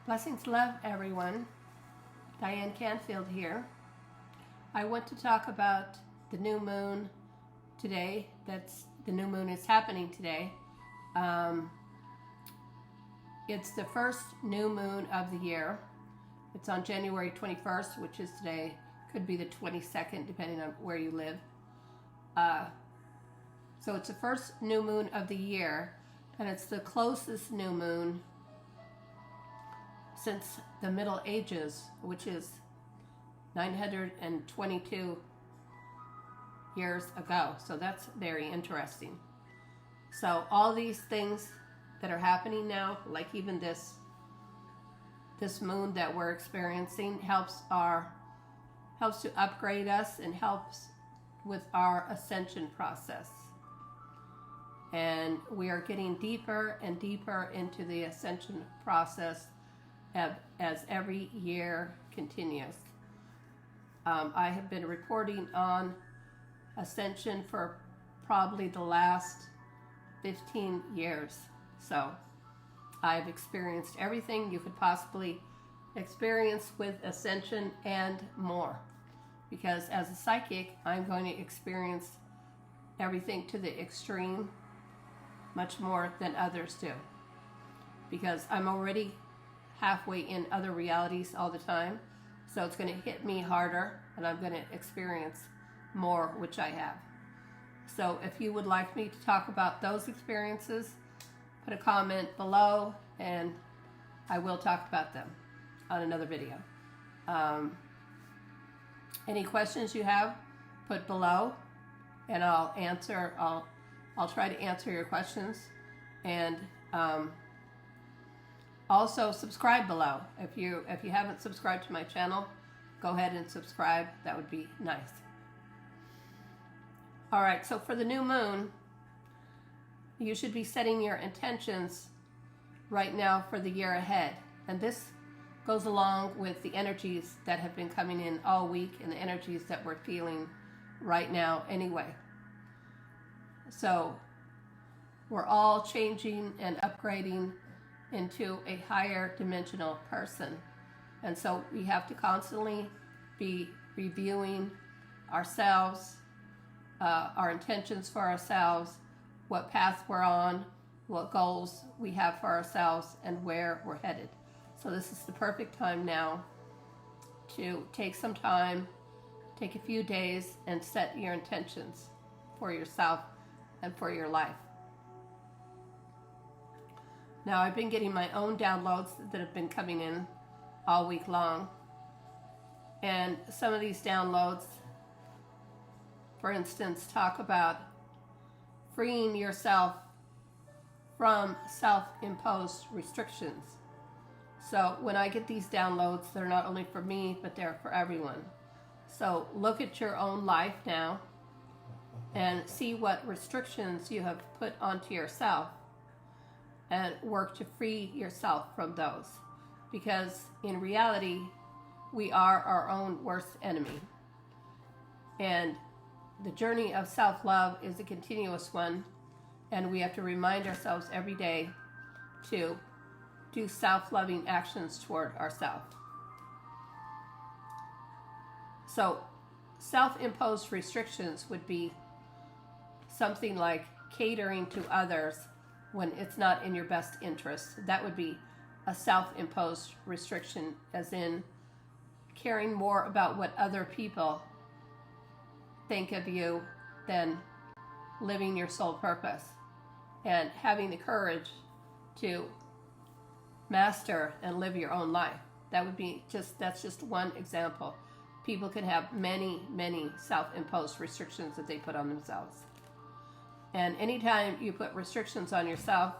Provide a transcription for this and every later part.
Blessings, love, everyone. Diane Canfield here. I want to talk about the new moon today. The new moon is happening today. It's the first new moon of the year. It's on January 21st, which is today. Could be the 22nd, depending on where you live. So it's the first new moon of the year, and it's the closest new moon since the Middle Ages, which is 922 years ago. So that's very interesting. So all these things that are happening now, like even this moon that we're experiencing, helps to upgrade us and helps with our ascension process. And we are getting deeper and deeper into the ascension process as every year continues. I have been reporting on ascension for probably the last 15 years. So I've experienced everything you could possibly experience with ascension and more. Because as a psychic, I'm going to experience everything to the extreme much more than others do. Because I'm already halfway in other realities all the time. So it's going to hit me harder, and I'm going to experience more, which I have. So if you would like me to talk about those experiences, put a comment below, and I will talk about them on another video. Any questions you have, put below, and I'll answer. I'll try to answer your questions, and also subscribe below. If you haven't subscribed to my channel, go ahead and subscribe. That would be nice. All right, so for the new moon, you should be setting your intentions right now for the year ahead. And this goes along with the energies that have been coming in all week and the energies that we're feeling right now anyway. So we're all changing and upgrading into a higher dimensional person. And so we have to constantly be reviewing ourselves, our intentions for ourselves, what path we're on, what goals we have for ourselves, and where we're headed. So this is the perfect time now to take some time, take a few days, and set your intentions for yourself and for your life. Now, I've been getting my own downloads that have been coming in all week long. And some of these downloads, for instance, talk about freeing yourself from self-imposed restrictions. So when I get these downloads, they're not only for me, but they're for everyone. So look at your own life now and see what restrictions you have put onto yourself, and work to free yourself from those. Because in reality, we are our own worst enemy. And the journey of self-love is a continuous one, and we have to remind ourselves every day to do self-loving actions toward ourselves. So self-imposed restrictions would be something like catering to others when it's not in your best interest. That would be a self-imposed restriction, as in caring more about what other people think of you than living your soul purpose and having the courage to master and live your own life. That's just one example. People can have many, many self-imposed restrictions that they put on themselves. And anytime you put restrictions on yourself,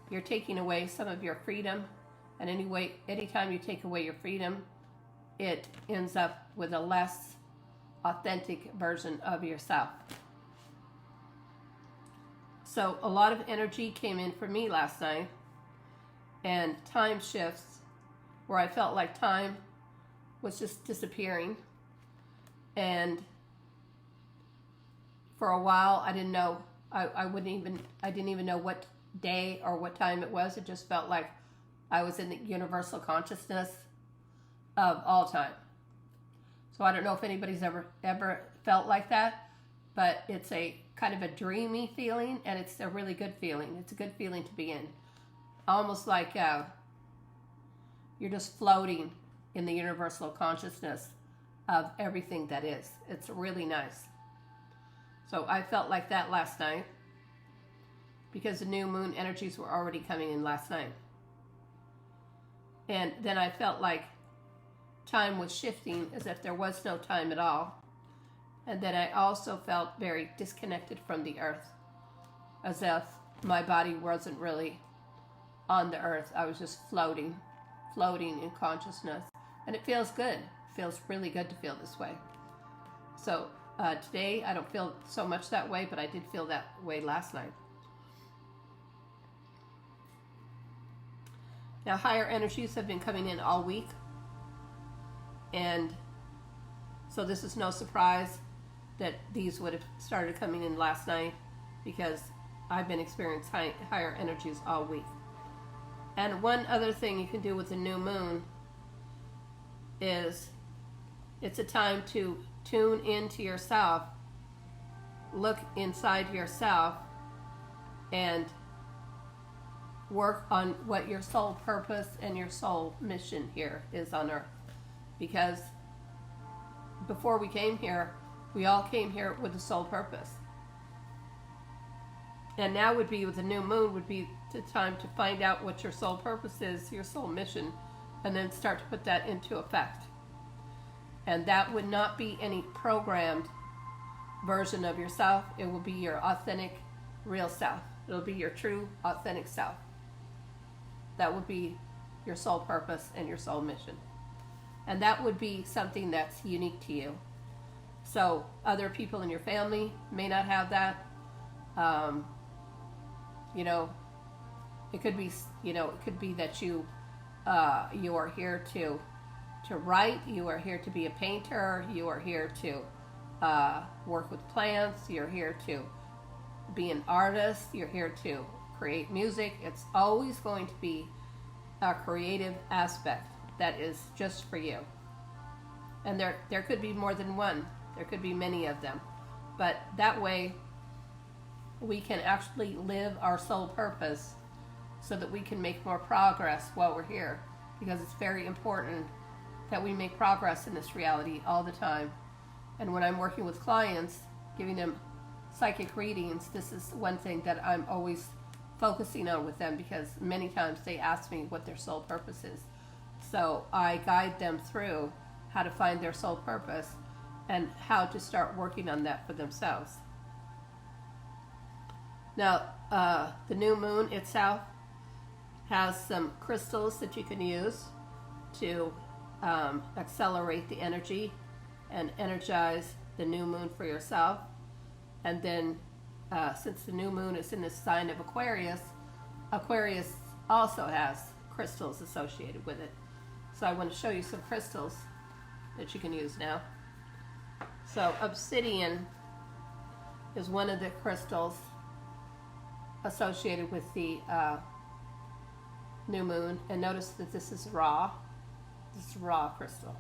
you're taking away some of your freedom. And anytime you take away your freedom, it ends up with a less authentic version of yourself. So a lot of energy came in for me last night, and time shifts where I felt like time was just disappearing. And for a while, I didn't know. I didn't even know what day or what time it was. It just felt like I was in the universal consciousness of all time. So I don't know if anybody's ever felt like that, but it's a kind of a dreamy feeling, and it's a really good feeling. It's a good feeling to be in. Almost like you're just floating in the universal consciousness of everything that is. It's really nice. So I felt like that last night because the new moon energies were already coming in last night. And then I felt like time was shifting as if there was no time at all. And then I also felt very disconnected from the earth, as if my body wasn't really on the earth. I was just floating in consciousness. And it feels good. It feels really good to feel this way. So today I don't feel so much that way, but I did feel that way last night. Now, higher energies have been coming in all week. And so this is no surprise that these would have started coming in last night, because I've been experiencing higher energies all week. And one other thing you can do with the new moon is it's a time to tune into yourself, look inside yourself, and work on what your soul purpose and your soul mission here is on earth. Because before we came here, we all came here with a soul purpose. And now would be, with the new moon, would be the time to find out what your soul purpose is, your soul mission, and then start to put that into effect. And that would not be any programmed version of yourself. It will be your authentic, real self. It'll be your true, authentic self. That would be your soul purpose and your soul mission. And that would be something that's unique to you. So other people in your family may not have that. It could be, it could be that you are here to write. You are here to be a painter. You are here to work with plants. You're here to be an artist. You're here to create music. It's always going to be a creative aspect that is just for you. And there could be more than one. There could be many of them. But that way we can actually live our soul purpose so that we can make more progress while we're here. Because it's very important that we make progress in this reality all the time. And when I'm working with clients, giving them psychic readings, this is one thing that I'm always focusing on with them, because many times they ask me what their soul purpose is. So I guide them through how to find their soul purpose and how to start working on that for themselves. Now, the new moon itself has some crystals that you can use to accelerate the energy and energize the new moon for yourself. And then since the new moon is in the sign of Aquarius, Aquarius also has crystals associated with it. So I want to show you some crystals that you can use now. So obsidian is one of the crystals associated with the new moon. And notice that this is raw. This is raw crystal.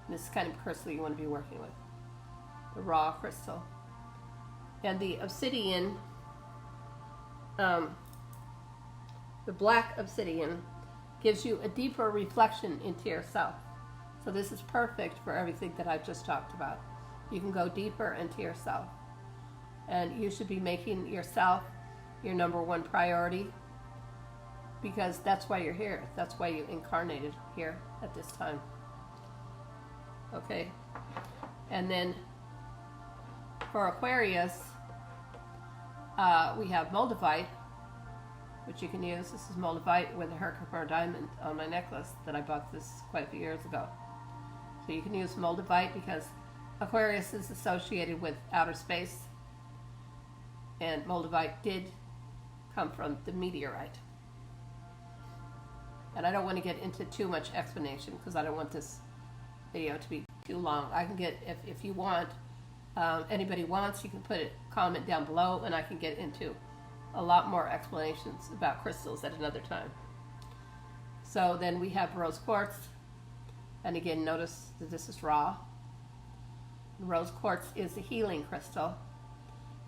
This is the kind of crystal you want to be working with. The raw crystal. And the obsidian, the black obsidian, gives you a deeper reflection into yourself. So this is perfect for everything that I've just talked about. You can go deeper into yourself. And you should be making yourself your number one priority, because that's why you're here. That's why you incarnated here at this time. Okay. And then for Aquarius, we have moldavite, which you can use. This is moldavite with a Herkimer diamond on my necklace that I bought this quite a few years ago. So you can use moldavite because Aquarius is associated with outer space, and moldavite did come from the meteorite. And I don't want to get into too much explanation because I don't want this video to be too long. I can get, if you want, anybody wants, you can put a comment down below and I can get into a lot more explanations about crystals at another time. So then we have rose quartz. And again, notice that this is raw. Rose quartz is a healing crystal.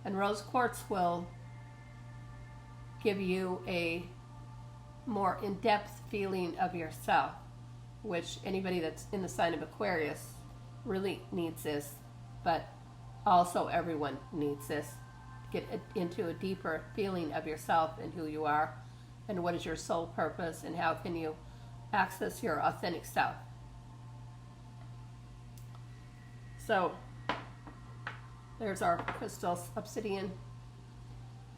And rose quartz will give you a more in-depth feeling of yourself, which anybody that's in the sign of Aquarius really needs this, but also everyone needs this to get into a deeper feeling of yourself and who you are and what is your soul purpose and how can you access your authentic self. So there's our crystals, obsidian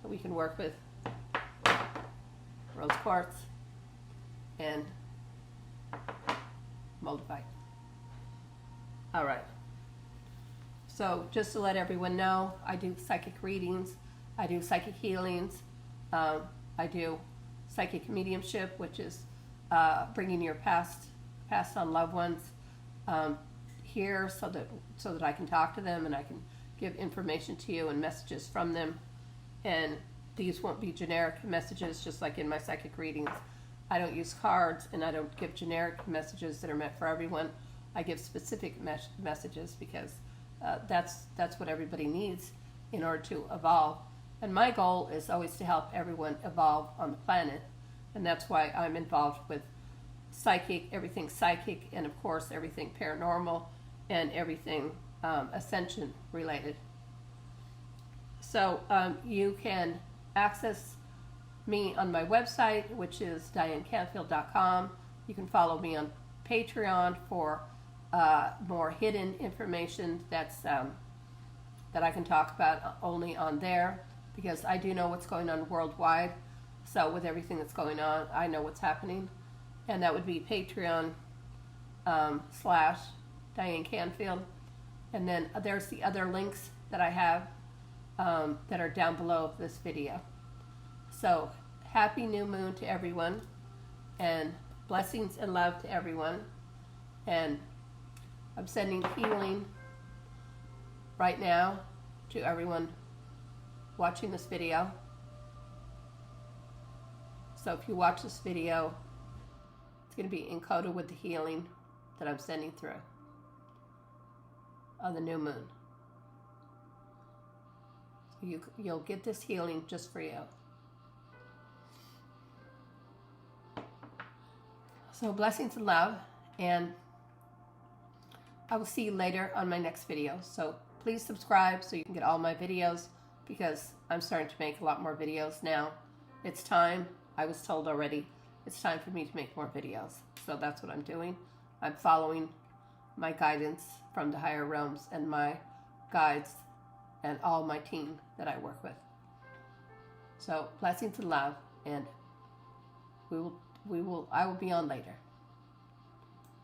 that we can work with, rose quartz, and moldavite. All right. So just to let everyone know, I do psychic readings, I do psychic healings, I do psychic mediumship, which is bringing your passed on loved ones here so that I can talk to them and I can give information to you and messages from them. And these won't be generic messages, just like in my psychic readings. I don't use cards and I don't give generic messages that are meant for everyone. I give specific messages because that's what everybody needs in order to evolve. And my goal is always to help everyone evolve on the planet. And that's why I'm involved with everything psychic, and of course everything paranormal and everything ascension related. So you can access me on my website, which is dianecanfield.com. You can follow me on Patreon for more hidden information that I can talk about only on there, because I do know what's going on worldwide. So with everything that's going on, I know what's happening. And that would be Patreon / Diane Canfield. And then there's the other links that I have that are down below this video. So happy new moon to everyone, and blessings and love to everyone. And I'm sending healing right now to everyone watching this video. So if you watch this video, it's going to be encoded with the healing that I'm sending through on the new moon. So you'll get this healing just for you. So blessings and love, and I will see you later on my next video. So please subscribe so you can get all my videos, because I'm starting to make a lot more videos now. It's time. I was told already it's time for me to make more videos. So that's what I'm doing. I'm following my guidance from the higher realms and my guides and all my team that I work with. So blessings and love, and I will be on later.